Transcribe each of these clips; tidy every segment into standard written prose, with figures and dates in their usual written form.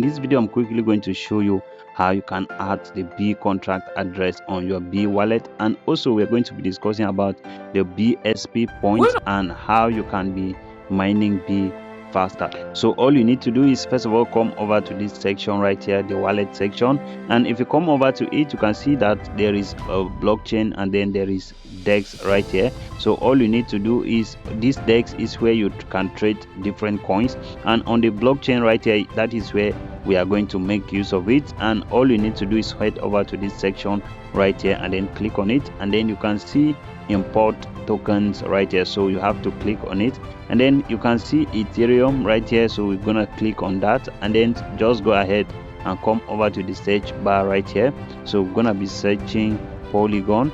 In this video, I'm quickly going to show you how you can add the B contract address on your B wallet, and also we're going to be discussing about the BSP points and how you can be mining B faster. So all you need to do is first of all come over to this section right here, the wallet section, and if you come over to it, you can see that there is a blockchain and then there is DEX right here. So all you need to do is, this DEX is where you can trade different coins, and on the blockchain right here, that is where we are going to make use of it. And all you need to do is head over to this section right here and then click on it, and then you can see import tokens right here. So you have to click on it, and then you can see Ethereum right here. So we're gonna click on that, and then just go ahead and come over to the search bar right here. So we're gonna be searching Polygon,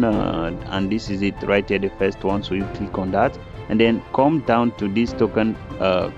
and this is it right here, the first one. So you click on that, and then come down to this token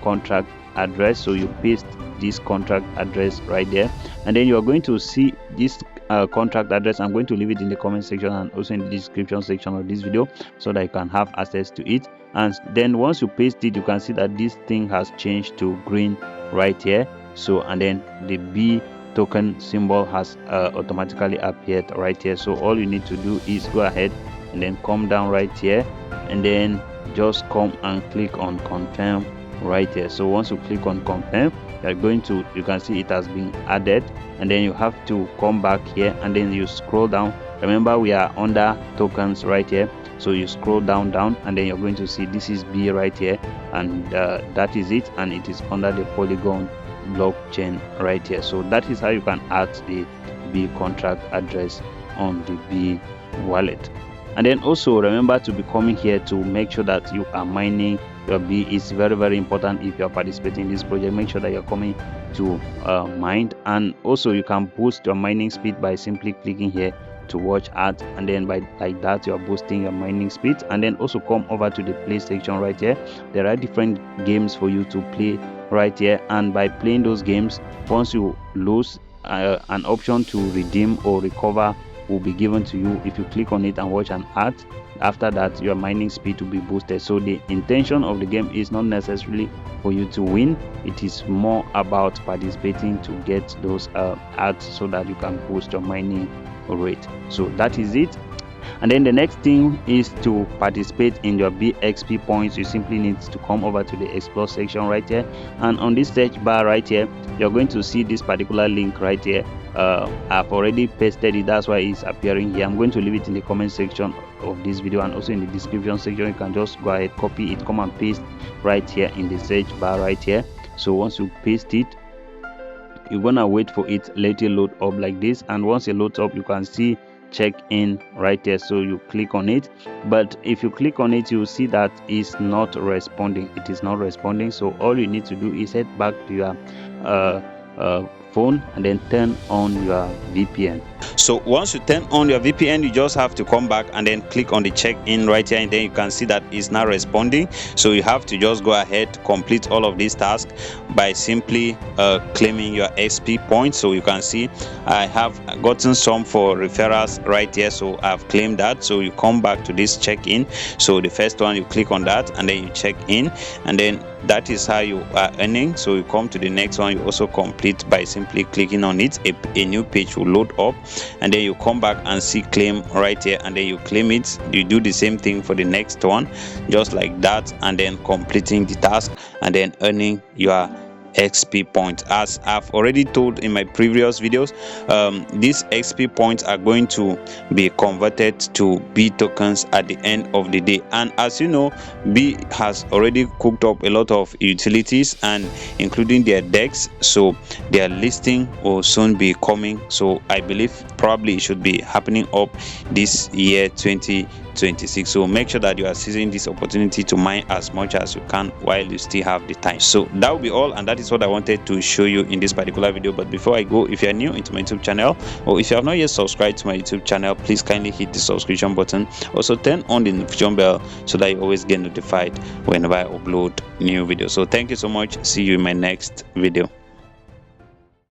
contract address. So you paste this contract address right there, and then you are going to see this contract address. I'm going to leave it in the comment section and also in the description section of this video so that you can have access to it. And then once you paste it, you can see that this thing has changed to green right here. So and then the B token symbol has automatically appeared right here. So all you need to do is go ahead and then come down right here, and then just come and click on confirm right here. So once you click on confirm, you can see it has been added, and then you have to come back here and then you scroll down. Remember, we are under tokens right here, so you scroll down and then you're going to see this is B right here, and that is it, and it is under the Polygon blockchain right here. So that is how you can add the B contract address on the B wallet. And then also remember to be coming here to make sure that you are mining your B. Is very important. If you are participating in this project, make sure that you're coming to mine. And also you can boost your mining speed by simply clicking here to watch ads, and then by like that you are boosting your mining speed. And then also come over to the play section right here. There are different games for you to play right here, and by playing those games, once you lose, an option to redeem or recover will be given to you if you click on it and watch an ad. After that, your mining speed will be boosted. So the intention of the game is not necessarily for you to win, it is more about participating to get those ads so that you can boost your mining rate. So that is it. And then the next thing is to participate in your BXP points. You simply need to come over to the explore section right here, and on this search bar right here, you're going to see this particular link right here. I've already pasted it, that's why it's appearing here. I'm going to leave it in the comment section of this video and also in the description section. You can just go ahead, copy it, come and paste right here in the search bar right here. So once you paste it, you're gonna wait for it, let it load up like this, and once it loads up, you can see check in right there. So you click on it, but if you click on it, you'll see that it's not responding. It is not responding. So all you need to do is head back to your phone and then turn on your VPN. So once you turn on your VPN, you just have to come back and then click on the check in right here, and then you can see that it's not responding. So you have to just go ahead, complete all of these tasks by simply claiming your XP points. So you can see I have gotten some for referrals right here, so I've claimed that. So you come back to this check in. So the first one, you click on that and then you check in, and then that is how you are earning. So you come to the next one, you also complete by simply clicking on it. A new page will load up, and then you come back and see claim right here, and then you claim it. You do the same thing for the next one, just like that, and then completing the task and then earning your XP points. As I've already told in my previous videos, these XP points are going to be converted to B tokens at the end of the day. And as you know, B has already cooked up a lot of utilities, and including their DEX, so their listing will soon be coming. So I believe probably it should be happening up this year 2026. So make sure that you are seizing this opportunity to mine as much as you can while you still have the time. So that will be all, and that is what I wanted to show you in this particular video. But before I go, if you are new into my YouTube channel, or if you have not yet subscribed to my YouTube channel, please kindly hit the subscription button. Also turn on the notification bell so that you always get notified whenever I upload new videos. So thank you so much. See you in my next video.